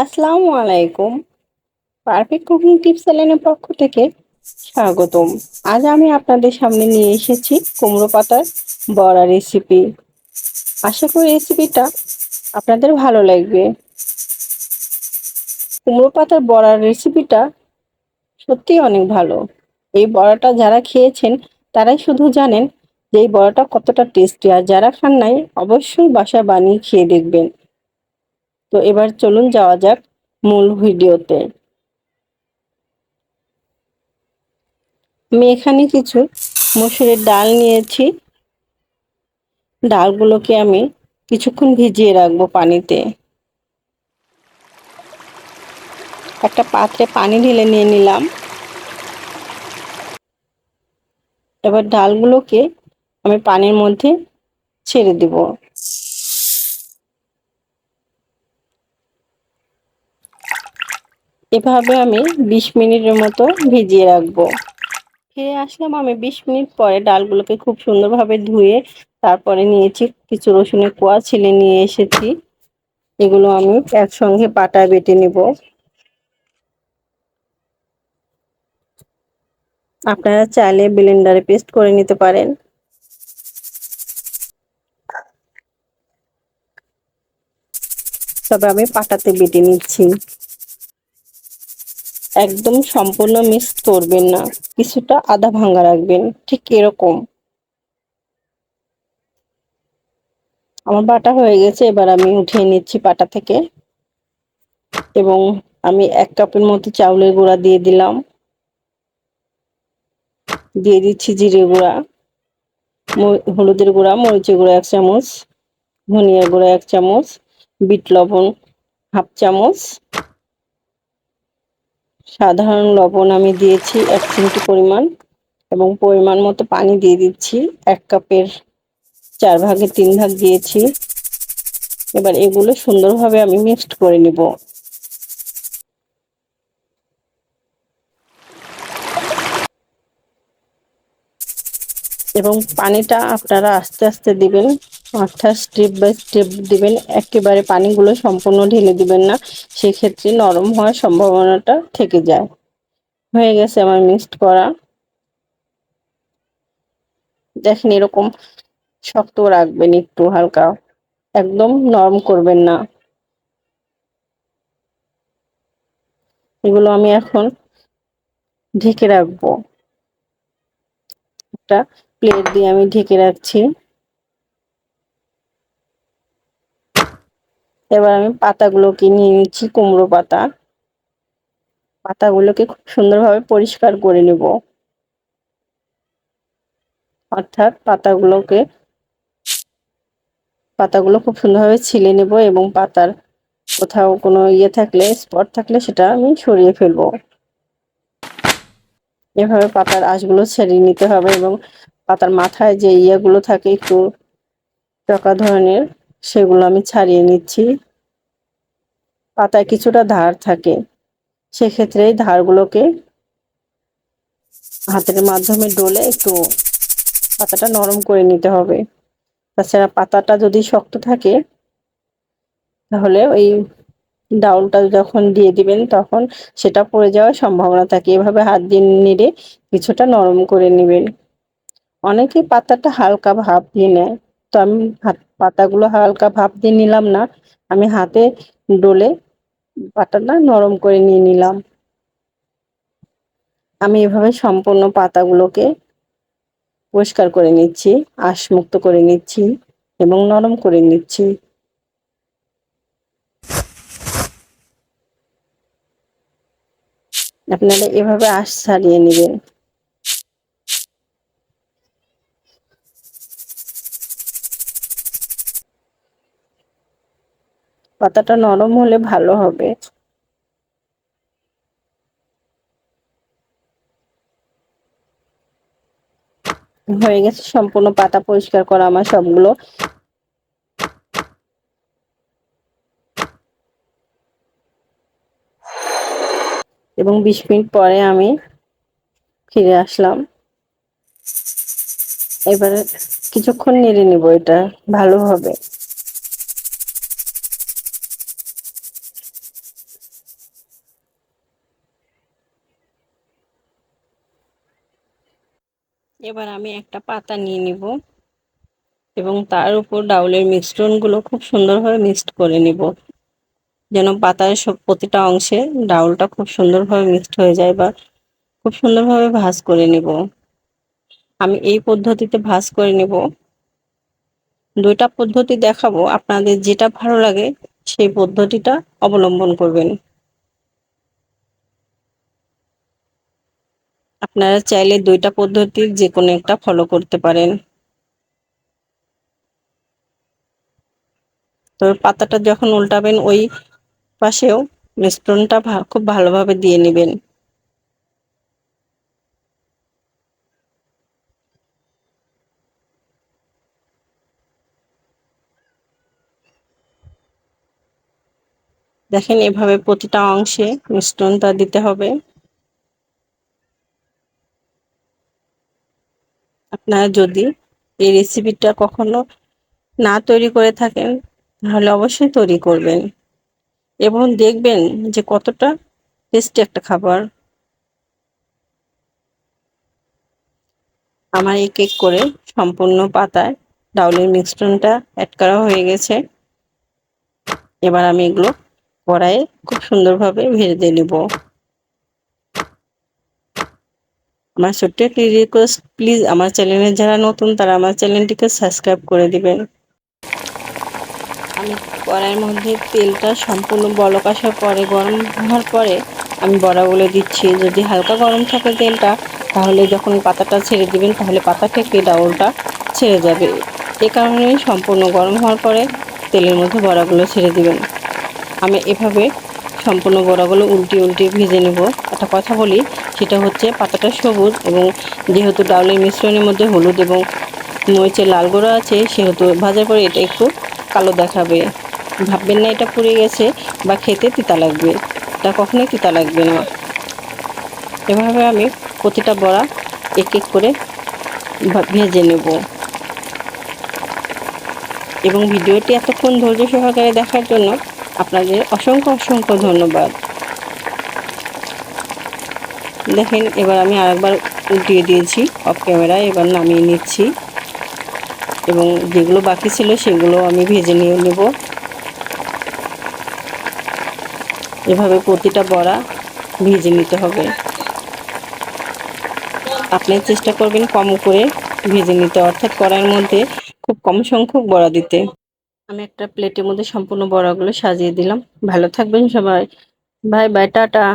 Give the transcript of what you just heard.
আসসালামু আলাইকুম। Perfect cooking tips চ্যানেলের পক্ষ থেকে স্বাগতম। আজ আমি আপনাদের সামনে নিয়ে এসেছি কুমড়ো পাতার বড়া রেসিপি। আশা করি রেসিপিটা আপনাদের ভালো লাগবে। কুমড়ো পাতার বড়ার রেসিপিটা সত্যিই অনেক ভালো। এই বড়াটা যারা খেয়েছেন তারাই শুধু জানেন যে এই বড়াটা কতটা টেস্টি, আর যারা খান নাই অবশ্যই বাসায় বানিয়ে খেয়ে দেখবেন। তো এবার চলুন যাওয়া যাক মূল ভিডিওতে। আমি এখানে কিছু মসুরের ডাল নিয়েছি। ডালগুলোকে আমি কিছুক্ষণ ভিজিয়ে রাখবো পানিতে। একটা পাত্রে পানি ঢেলে নিয়ে নিলাম। এবার ডালগুলোকে আমি পানির মধ্যে ছেড়ে দিব। এভাবে আমি 20 মিনিটের মতো ভিজিয়ে রাখবো। ফিরে আসলাম আমি 20 মিনিট পরে। ডালগুলোকে খুব সুন্দরভাবে ধুয়ে তারপরে নিয়েছি কিছু রসুনের কোয়া, ছিলে নিয়ে এসেছি। এগুলো আমি একসঙ্গে পাটায় বেটে নেব। আপনারা চাইলে ব্লেন্ডারে পেস্ট করে নিতে পারেন। তবে আমি পাটাতে বেটে নিচ্ছি। একদম সম্পূর্ণ মিক্স করবেন না, কিছুটা আধা ভাঙা রাখবেন, ঠিক এরকম। আমার বাটা হয়ে গেছে, এবার আমি উঠিয়ে নিচ্ছি পাটা থেকে। এবং আমি 1 কাপের মতো চাউলের গুঁড়া দিয়ে দিলাম। দিয়ে দিচ্ছি জিরে গুঁড়া, হলুদের গুঁড়া, মরিচের গুঁড়া 1 চামচ, ধনিয়ার গুঁড়া 1 চামচ, বিট লবণ 1/2 চামচ, সাধারণ লবণ আমি দিয়েছি 1 চিমটি পরিমাণ, এবং পরিমাণ মতো পানি দিয়ে দিচ্ছি। 1 কাপের 4 ভাগের 3 ভাগ দিয়েছি। এবার এগুলো সুন্দরভাবে আমি মিক্সড করে নিব। এবং পানিটা আপনারা আস্তে আস্তে দিবেন, অর্থাৎ স্টেপ বাই স্টেপ দিবেন। একেবারে পানিগুলো সম্পূর্ণ ঢেলে দিবেন না, সেক্ষেত্রে নরম হওয়ার সম্ভাবনাটা থেকে যায়। হয়ে গেছে আমার মিক্সড করা। দেখেন এরকম শক্ত রাখবেন, একটু হালকা, একদম নরম করবেন না। এগুলো আমি এখন ঢেকে রাখবো। একটা প্লেট দিয়ে আমি ঢেকে রাখছি। এবার আমি পাতাগুলোকে নিয়ে নিচ্ছি, কুমড়ো পাতা। পাতাগুলোকে খুব সুন্দরভাবে পরিষ্কার করে নেব। অর্থাৎ পাতাগুলো খুব সুন্দরভাবে ছিলে নেব, এবং পাতার কোথাও কোনো থাকলে, স্পট থাকলে সেটা আমি সরিয়ে ফেলবো। এভাবে পাতার আঁশগুলো ছাড়িয়ে নিতে হবে, এবং পাতার মাথায় যে গুলো থাকে একটু চকা ধরনের, সেগুলো আমি ছাড়িয়ে নিচ্ছি। পাতায় কিছুটা ধার থাকে, সেক্ষেত্রে এই ধারগুলোকে হাতের মাধ্যমে ডলে একটু পাতাটা নরম করে নিতে হবে। তাছাড়া পাতাটা যদি শক্ত থাকে তাহলে ওই ডাউলটা যখন দিয়ে দিবেন তখন সেটা পড়ে যাওয়ার সম্ভাবনা থাকে। এভাবে হাত দিয়ে নেড়ে কিছুটা নরম করে নেবেন। অনেকে পাতাটা হালকা ভাপ দিয়ে নেয়, তো আমি পাতাগুলো হালকা ভাপ দিয়ে নিলাম না, আমি হাতে ডলে পাতাটা নরম করে নিয়ে নিলাম। আমি এভাবে সম্পূর্ণ পাতাগুলোকে পরিষ্কার করে নিচ্ছি, আঁশমুক্ত করে নিচ্ছি এবং নরম করে নিচ্ছি। আপনারা এভাবে আঁশ ছাড়িয়ে নেবেন। পাতাটা নরম হলে ভালো হবে। হয়ে গেছে সম্পূর্ণ পাতা পরিষ্কার করা আমার সবগুলো। এবং 20 মিনিট পরে আমি ফিরে আসলাম। এবারে কিছুক্ষণ নেড়ে নেব এটা ভালোভাবে। এবার আমি একটা পাতা নিয়ে নিব এবং তার উপর ডাউলের মিশ্রণগুলো খুব সুন্দরভাবে মিক্সড করে নিব, যেন পাতার সব প্রতিটা অংশে ডাউলটা খুব সুন্দরভাবে মিক্সড হয়ে যায় বা খুব সুন্দরভাবে ভাঁজ করে নিব। আমি এই পদ্ধতিতে ভাঁজ করে নিব। দুইটা পদ্ধতি দেখাবো, আপনাদের যেটা ভালো লাগে সেই পদ্ধতিটা অবলম্বন করবেন। আপনারা চাইলে দুইটা পদ্ধতির যে কোনো একটা ফলো করতে পারেন। তো পাতাটা যখন উল্টাবেন ওই পাশেও মিশ্রণটা খুব ভালোভাবে দিয়ে নেবেন। দেখেন এভাবে প্রতিটা অংশে মিশ্রণটা দিতে হবে। আপনারা যদি এই রেসিপিটা কখনো না তৈরি করে থাকেন তাহলে অবশ্যই তৈরি করবেন এবং দেখবেন যে কতটা টেস্টি একটা খাবার। আমার এক এক করে সম্পূর্ণ পাতায় ডাউলের মিশ্রণটা অ্যাড করা হয়ে গেছে। এবার আমি এগুলো কড়াইয়ে খুব সুন্দরভাবে ভেজে নেব। আমার ছোট্ট একটি রিকোয়েস্ট, প্লিজ আমার চ্যানেলে যারা নতুন তারা আমার চ্যানেলটিকে সাবস্ক্রাইব করে দিবেন। আমি কড়াইয়ের মধ্যে তেলটা সম্পূর্ণ বলক আসার পরে, গরম হওয়ার পরে আমি বড়াগুলো দিচ্ছি। যদি হালকা গরম থাকে তেলটা তাহলে যখন পাতাটা ছেড়ে দিবেন তাহলে পাতা থেকে ডাউলটা ছেড়ে যাবে। এ কারণে সম্পূর্ণ গরম হওয়ার পরে তেলের মধ্যে বড়াগুলো ছেড়ে দিবেন। আমি এভাবে সম্পূর্ণ বড়াগুলো উল্টিয়ে উল্টিয়ে ভেজে নেব। একটা কথা বলি, সেটা হচ্ছে পাতাটা সবুজ এবং যেহেতু ডাউলের মিশ্রণের মধ্যে হলুদ এবং মরিচের লাল গুঁড়ো আছে সেহেতু ভাজার পরে এটা একটু কালো দেখাবে। ভাববেন না এটা পুড়ে গেছে বা খেতে তিতা লাগবে, এটা কখনোই তিতা লাগবে না। এভাবে আমি প্রতিটা বড়া এক এক করে ভেজে নেব এবং ভিডিওটি এতক্ষণ ধৈর্য সহকারে দেখার জন্য আপনাদের অসংখ্য অসংখ্য ধন্যবাদ। দেখেন এবার আমি আরেকবার উল্টিয়ে দিয়েছি অফ ক্যামেরায়, এবার নামিয়ে নিচ্ছি এবং যেগুলো বাকি ছিল সেগুলো আমি ভেজে নিয়ে নেব। এভাবে প্রতিটা বড়া ভেজে নিতে হবে। আপনি চেষ্টা করবেন কম করে ভেজে নিতে, অর্থাৎ কড়াইয়ের মধ্যে খুব কম সংখ্যক বড়া দিতে। আমি একটা প্লেটের মধ্যে সম্পূর্ণ বড়াগুলো সাজিয়ে দিলাম। ভালো থাকবেন সবাই। Bye bye, tata.